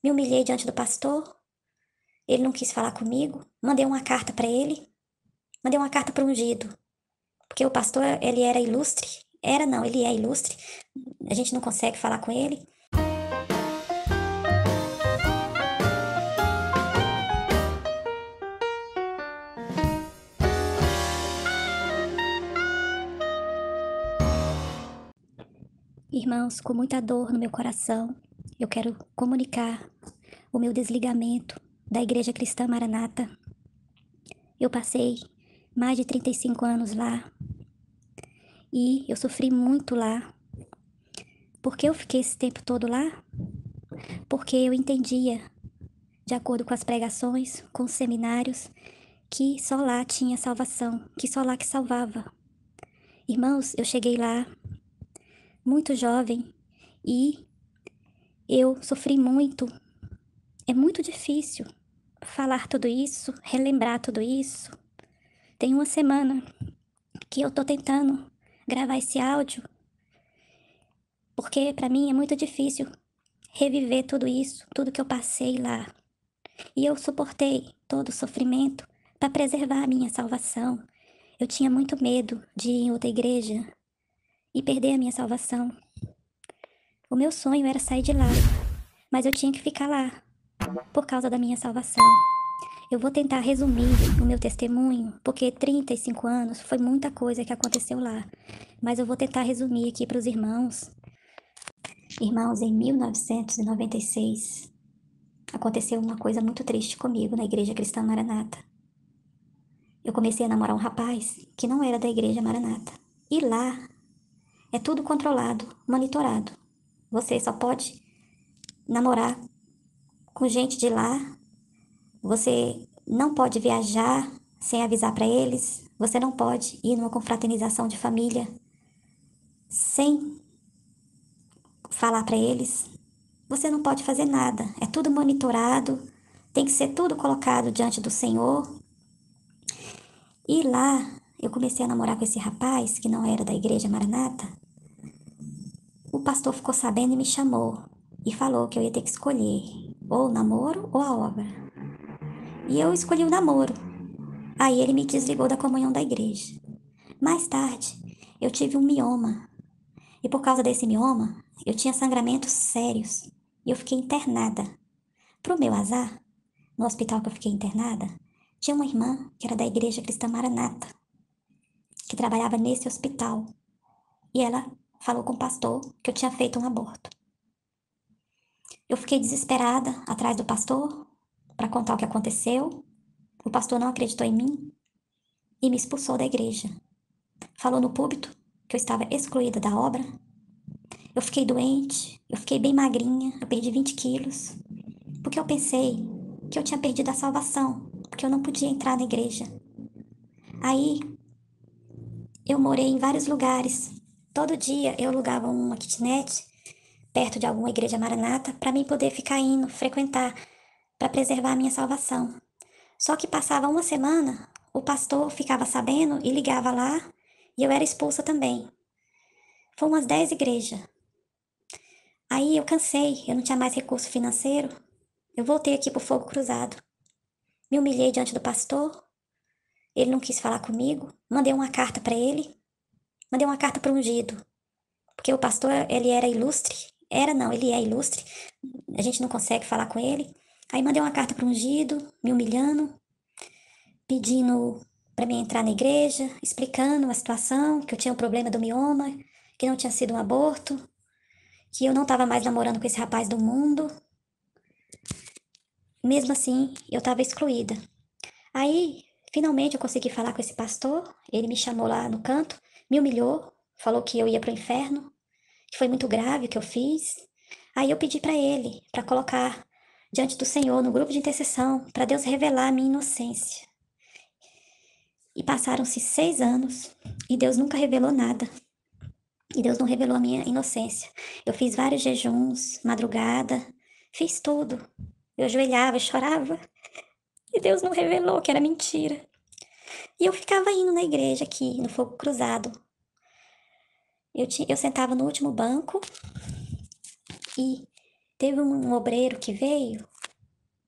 Me humilhei diante do pastor, ele não quis falar comigo, mandei uma carta para ele, mandei uma carta para o ungido, porque o pastor, ele era ilustre, era não, ele é ilustre, a gente não consegue falar com ele. Irmãos, com muita dor no meu coração, eu quero comunicar o meu desligamento da Igreja Cristã Maranata. Eu passei mais de 35 anos lá e eu sofri muito lá. Por que eu fiquei esse tempo todo lá? Porque eu entendia, de acordo com as pregações, com os seminários, que só lá tinha salvação, que só lá que salvava. Irmãos, eu cheguei lá muito jovem e eu sofri muito. É muito difícil falar tudo isso, relembrar tudo isso. Tem uma semana que eu tô tentando gravar esse áudio, porque para mim é muito difícil reviver tudo isso, tudo que eu passei lá. E eu suportei todo o sofrimento para preservar a minha salvação. Eu tinha muito medo de ir em outra igreja e perder a minha salvação. O meu sonho era sair de lá, mas eu tinha que ficar lá por causa da minha salvação. Eu vou tentar resumir o meu testemunho, porque 35 anos foi muita coisa que aconteceu lá. Mas eu vou tentar resumir aqui para os irmãos. Irmãos, em 1996, aconteceu uma coisa muito triste comigo na Igreja Cristã Maranata. Eu comecei a namorar um rapaz que não era da Igreja Maranata. E lá é tudo controlado, monitorado. Você só pode namorar com gente de lá. Você não pode viajar sem avisar para eles. Você não pode ir numa confraternização de família sem falar para eles. Você não pode fazer nada. É tudo monitorado. Tem que ser tudo colocado diante do Senhor. E lá eu comecei a namorar com esse rapaz que não era da Igreja Maranata. O pastor ficou sabendo e me chamou e falou que eu ia ter que escolher ou o namoro ou a obra. E eu escolhi o namoro. Aí ele me desligou da comunhão da igreja. Mais tarde, eu tive um mioma. E por causa desse mioma, eu tinha sangramentos sérios. E eu fiquei internada. Pro meu azar, no hospital que eu fiquei internada, tinha uma irmã que era da Igreja Cristã Maranata, que trabalhava nesse hospital. E ela falou com o pastor que eu tinha feito um aborto. Eu fiquei desesperada atrás do pastor para contar o que aconteceu. O pastor não acreditou em mim e me expulsou da igreja. Falou no púlpito que eu estava excluída da obra. Eu fiquei doente, eu fiquei bem magrinha, eu perdi 20 quilos, porque eu pensei que eu tinha perdido a salvação, porque eu não podia entrar na igreja. Aí eu morei em vários lugares. Todo dia eu alugava uma kitnet perto de alguma igreja maranata para mim poder ficar indo, frequentar, para preservar a minha salvação. Só que passava uma semana, o pastor ficava sabendo e ligava lá, e eu era expulsa também. Foi umas 10 igrejas. Aí eu cansei, eu não tinha mais recurso financeiro. Eu voltei aqui pro Fogo Cruzado. Me humilhei diante do pastor, ele não quis falar comigo, mandei uma carta para ele, mandei uma carta para o ungido, porque o pastor, ele era ilustre, era não, ele é ilustre, a gente não consegue falar com ele. Aí mandei uma carta para o ungido, me humilhando, pedindo para mim entrar na igreja, explicando a situação, que eu tinha um problema do mioma, que não tinha sido um aborto, que eu não estava mais namorando com esse rapaz do mundo. Mesmo assim, eu estava excluída. Aí, finalmente, eu consegui falar com esse pastor. Ele me chamou lá no canto, me humilhou, falou que eu ia para o inferno, que foi muito grave o que eu fiz. Aí eu pedi para ele, para colocar diante do Senhor no grupo de intercessão, para Deus revelar a minha inocência. E passaram-se 6 anos e Deus nunca revelou nada. E Deus não revelou a minha inocência. Eu fiz vários jejuns, madrugada, fiz tudo. Eu ajoelhava, chorava. E Deus não revelou que era mentira. E eu ficava indo na igreja aqui, no Fogo Cruzado. Eu sentava no último banco e Teve um obreiro que veio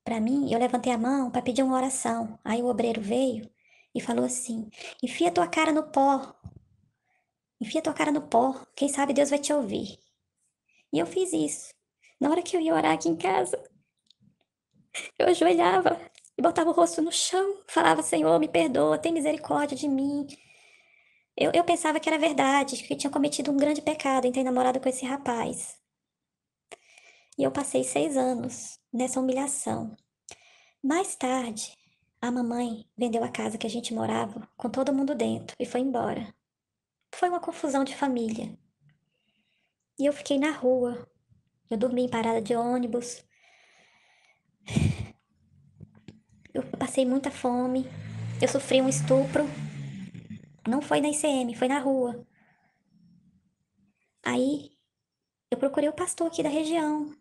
para mim, eu levantei a mão para pedir uma oração. Aí o obreiro veio e falou assim: enfia tua cara no pó, enfia tua cara no pó, quem sabe Deus vai te ouvir. E eu fiz isso. Na hora que eu ia orar aqui em casa, eu ajoelhava e botava o rosto no chão, falava: Senhor, me perdoa, tem misericórdia de mim. Eu pensava que era verdade, que eu tinha cometido um grande pecado em ter namorado com esse rapaz. E eu passei 6 anos nessa humilhação. Mais tarde, a mamãe vendeu a casa que a gente morava com todo mundo dentro e foi embora. Foi uma confusão de família. E eu fiquei na rua. Eu dormi em parada de ônibus. Eu passei muita fome. Eu sofri um estupro. Não foi na ICM, foi na rua. Aí eu procurei o pastor aqui da região,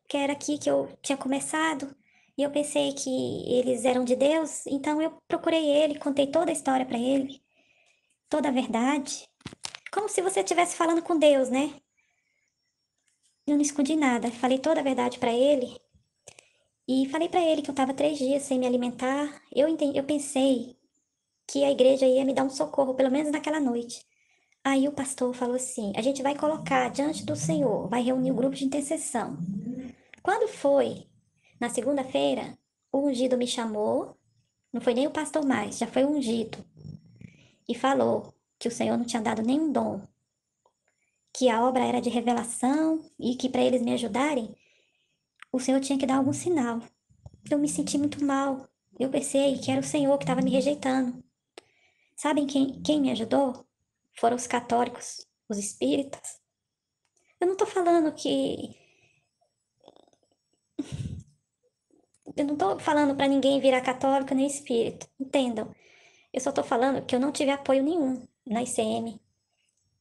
que era aqui que eu tinha começado. E eu pensei que eles eram de Deus, então eu procurei ele, contei toda a história para ele, toda a verdade. Como se você estivesse falando com Deus, né? Eu não escondi nada, falei toda a verdade para ele. E falei para ele que eu estava 3 dias sem me alimentar. Eu pensei que a igreja ia me dar um socorro, pelo menos naquela noite. Aí o pastor falou assim: a gente vai colocar diante do Senhor, vai reunir o grupo de intercessão. Quando foi? Na segunda-feira, o ungido me chamou, não foi nem o pastor mais, já foi o ungido, e falou que o Senhor não tinha dado nenhum dom, que a obra era de revelação e que para eles me ajudarem, o Senhor tinha que dar algum sinal. Eu me senti muito mal. Eu pensei que era o Senhor que estava me rejeitando. Sabem quem me ajudou? Foram os católicos, os espíritas. Eu não tô falando que. Eu não tô falando para ninguém virar católico nem espírita. Entendam. Eu só tô falando que eu não tive apoio nenhum na ICM.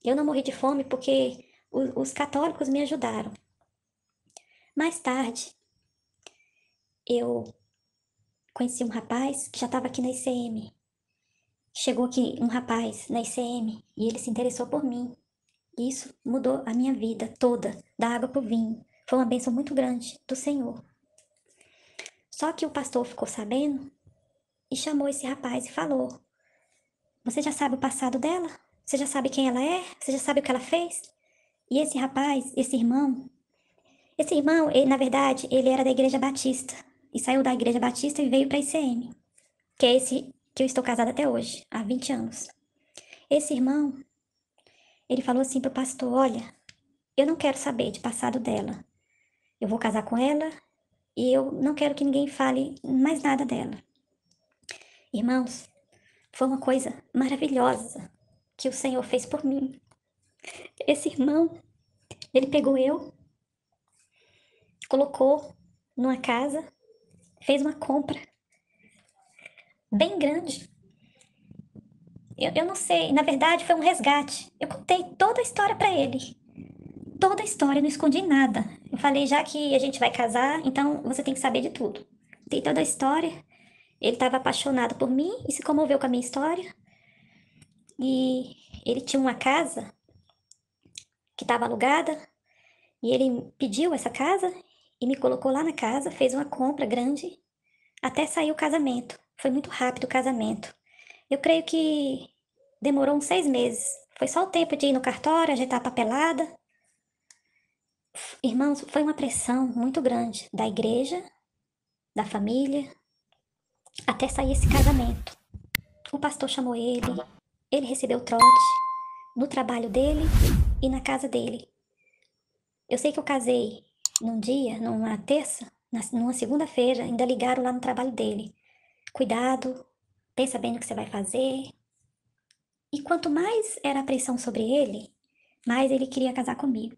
Eu não morri de fome porque os católicos me ajudaram. Mais tarde, eu conheci um rapaz que já estava aqui na ICM. Chegou aqui um rapaz na ICM e ele se interessou por mim. E isso mudou a minha vida toda, da água para o vinho. Foi uma bênção muito grande do Senhor. Só que o pastor ficou sabendo e chamou esse rapaz e falou: você já sabe o passado dela? Você já sabe quem ela é? Você já sabe o que ela fez? E esse rapaz, esse irmão, ele, na verdade, ele era da Igreja Batista. E saiu da Igreja Batista e veio para a ICM, que é esse que eu estou casada até hoje, há 20 anos. Esse irmão, ele falou assim pro pastor: olha, eu não quero saber de passado dela. Eu vou casar com ela e eu não quero que ninguém fale mais nada dela. Irmãos, foi uma coisa maravilhosa que o Senhor fez por mim. Esse irmão, ele pegou eu, colocou numa casa, fez uma compra bem grande. Eu não sei, na verdade foi um resgate. Eu contei toda a história para ele. Toda a história, não escondi nada. Eu falei, já que a gente vai casar, então você tem que saber de tudo. Contei toda a história. Ele estava apaixonado por mim e se comoveu com a minha história. E ele tinha uma casa que estava alugada e ele pediu essa casa e me colocou lá na casa, fez uma compra grande até sair o casamento. Foi muito rápido o casamento. Eu creio que demorou uns 6 meses. Foi só o tempo de ir no cartório, ajeitar a papelada. Irmãos, foi uma pressão muito grande da igreja, da família, até sair esse casamento. O pastor chamou ele recebeu trote no trabalho dele e na casa dele. Eu sei que eu casei num dia, numa terça, numa segunda-feira, ainda ligaram lá no trabalho dele. Cuidado, pensa bem no que você vai fazer. E quanto mais era a pressão sobre ele, mais ele queria casar comigo.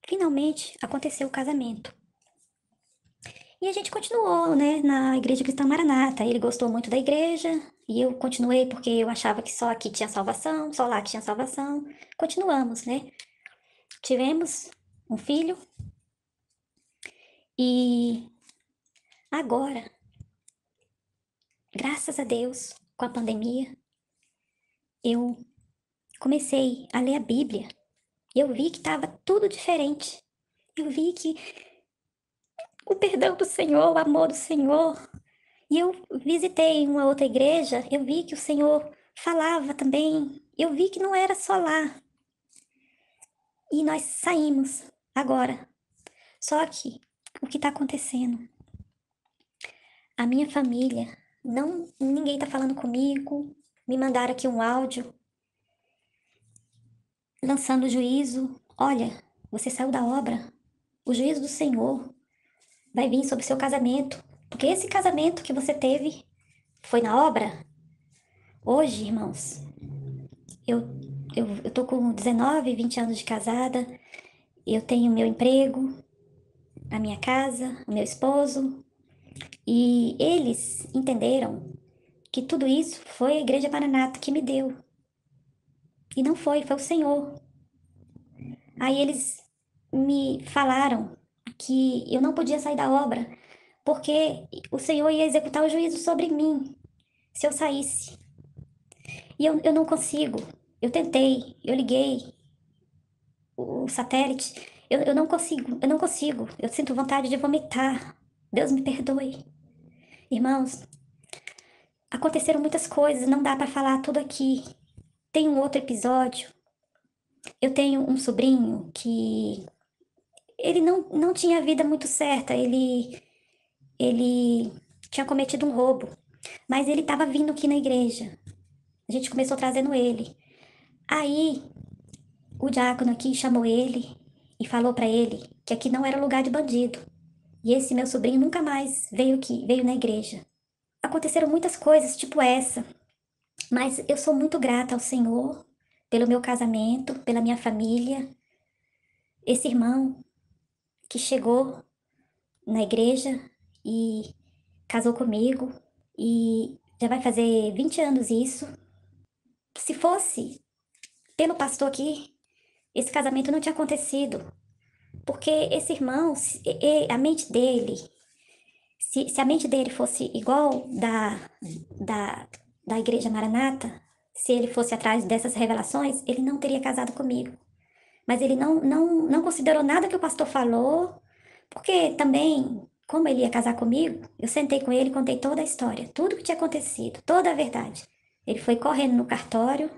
Finalmente aconteceu o casamento. E a gente continuou, né, na Igreja Cristã Maranata. Ele gostou muito da igreja e eu continuei porque eu achava que só aqui tinha salvação, só lá tinha salvação. Continuamos, né? Tivemos um filho e agora, graças a Deus, com a pandemia, eu comecei a ler a Bíblia e eu vi que estava tudo diferente. Eu vi que o perdão do Senhor, o amor do Senhor. E eu visitei uma outra igreja, eu vi que o Senhor falava também. Eu vi que não era só lá. E nós saímos agora. Só que o que está acontecendo? A minha família, não, ninguém está falando comigo. Me mandaram aqui um áudio lançando juízo. Olha, você saiu da obra. O juízo do Senhor vai vir sobre o seu casamento. Porque esse casamento que você teve foi na obra. Hoje, irmãos, eu, eu tô com 19, 20 anos de casada. Eu tenho meu emprego, a minha casa, o meu esposo. E eles entenderam que tudo isso foi a Igreja Maranata que me deu. E não foi o Senhor. Aí eles me falaram que eu não podia sair da obra, porque o Senhor ia executar o juízo sobre mim se eu saísse. E eu não consigo. Eu tentei, eu liguei o satélite. Eu não consigo, eu não consigo. Eu sinto vontade de vomitar. Deus me perdoe. Irmãos, aconteceram muitas coisas, não dá para falar tudo aqui. Tem um outro episódio. Eu tenho um sobrinho que ele não tinha vida muito certa. Ele tinha cometido um roubo, mas ele estava vindo aqui na igreja. A gente começou trazendo ele. Aí o diácono aqui chamou ele e falou para ele que aqui não era lugar de bandido. E esse meu sobrinho nunca mais veio aqui, veio na igreja. Aconteceram muitas coisas, tipo essa, mas eu sou muito grata ao Senhor pelo meu casamento, pela minha família. Esse irmão que chegou na igreja e casou comigo e já vai fazer 20 anos isso. Se fosse pelo pastor aqui, esse casamento não tinha acontecido. Porque esse irmão, a mente dele, se a mente dele fosse igual da, da Igreja Maranata, se ele fosse atrás dessas revelações, ele não teria casado comigo. Mas ele não considerou nada que o pastor falou, porque também, como ele ia casar comigo, eu sentei com ele e contei toda a história, tudo que tinha acontecido, toda a verdade. Ele foi correndo no cartório,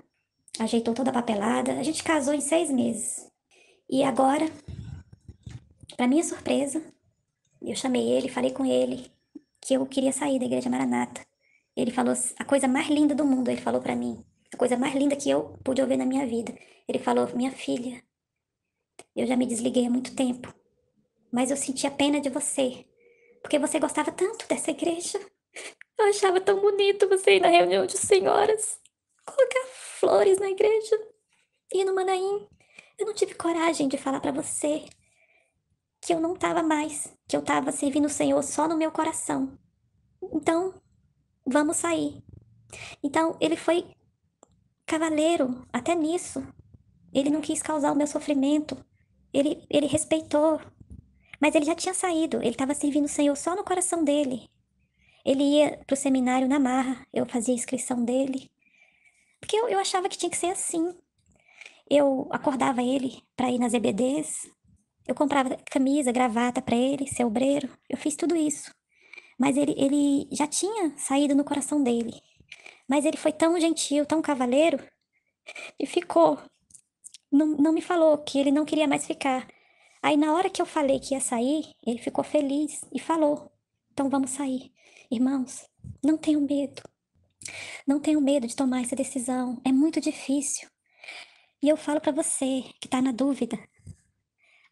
ajeitou toda a papelada, a gente casou em 6 meses. E agora, para minha surpresa, eu chamei ele, falei com ele que eu queria sair da Igreja Maranata. Ele falou a coisa mais linda do mundo, ele falou para mim, a coisa mais linda que eu pude ouvir na minha vida. Ele falou: minha filha, eu já me desliguei há muito tempo, mas eu sentia pena de você, porque você gostava tanto dessa igreja. Eu achava tão bonito você ir na reunião de senhoras, colocar flores na igreja, ir no Manaim. Eu não tive coragem de falar para você que eu não tava mais, que eu tava servindo o Senhor só no meu coração. Então, vamos sair. Então, ele foi cavaleiro até nisso. Ele não quis causar o meu sofrimento. Ele respeitou. Mas ele já tinha saído. Ele estava servindo o Senhor só no coração dele. Ele ia pro seminário na marra. Eu fazia a inscrição dele. Porque eu achava que tinha que ser assim. Eu acordava ele para ir nas EBDs. Eu comprava camisa, gravata para ele, ser obreiro. Eu fiz tudo isso. Mas ele já tinha saído no coração dele. Mas ele foi tão gentil, tão cavaleiro, e ficou. Não me falou que ele não queria mais ficar. Aí, na hora que eu falei que ia sair, ele ficou feliz e falou: então vamos sair. Irmãos, não tenham medo. Não tenham medo de tomar essa decisão. É muito difícil. E eu falo para você que tá na dúvida: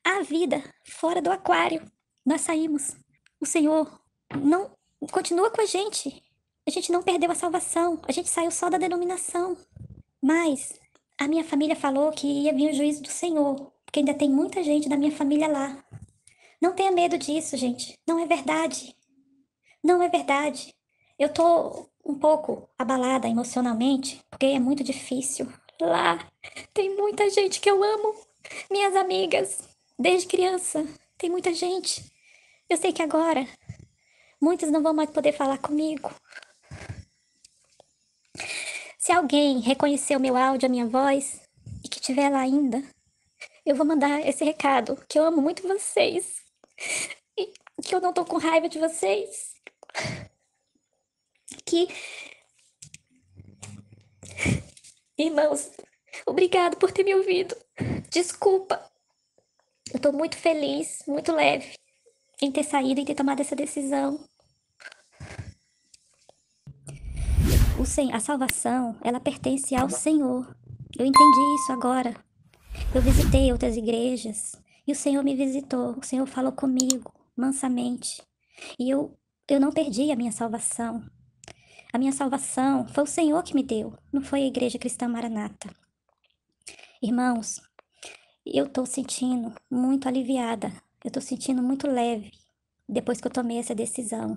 há vida fora do aquário. Nós saímos. O Senhor não continua com a gente. A gente não perdeu a salvação. A gente saiu só da denominação. Mas a minha família falou que ia vir o juízo do Senhor, porque ainda tem muita gente da minha família lá. Não tenha medo disso, gente. Não é verdade. Não é verdade. Eu tô um pouco abalada emocionalmente, porque é muito difícil. Lá tem muita gente que eu amo. Minhas amigas, desde criança. Tem muita gente. Eu sei que agora muitos não vão mais poder falar comigo. Se alguém reconhecer o meu áudio, a minha voz, e que estiver lá ainda, Eu vou mandar esse recado, que eu amo muito vocês. E que eu não tô com raiva de vocês. Que, irmãos, obrigado por ter me ouvido. Desculpa. Eu tô muito feliz, muito leve em ter saído e ter tomado essa decisão. A salvação, ela pertence ao Senhor. Eu entendi isso agora. Eu visitei outras igrejas e o Senhor me visitou. O Senhor falou comigo mansamente. E eu não perdi a minha salvação. A minha salvação foi o Senhor que me deu, não foi a Igreja Cristã Maranata. Irmãos, eu tô sentindo muito aliviada. Eu tô sentindo muito leve depois que eu tomei essa decisão.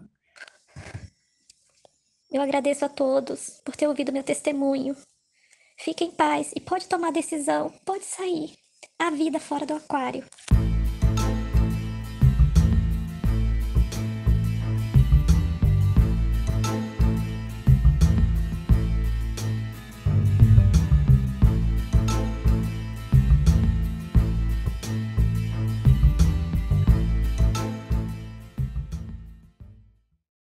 Eu agradeço a todos por ter ouvido meu testemunho. Fique em paz e pode tomar decisão, pode sair. A vida fora do aquário.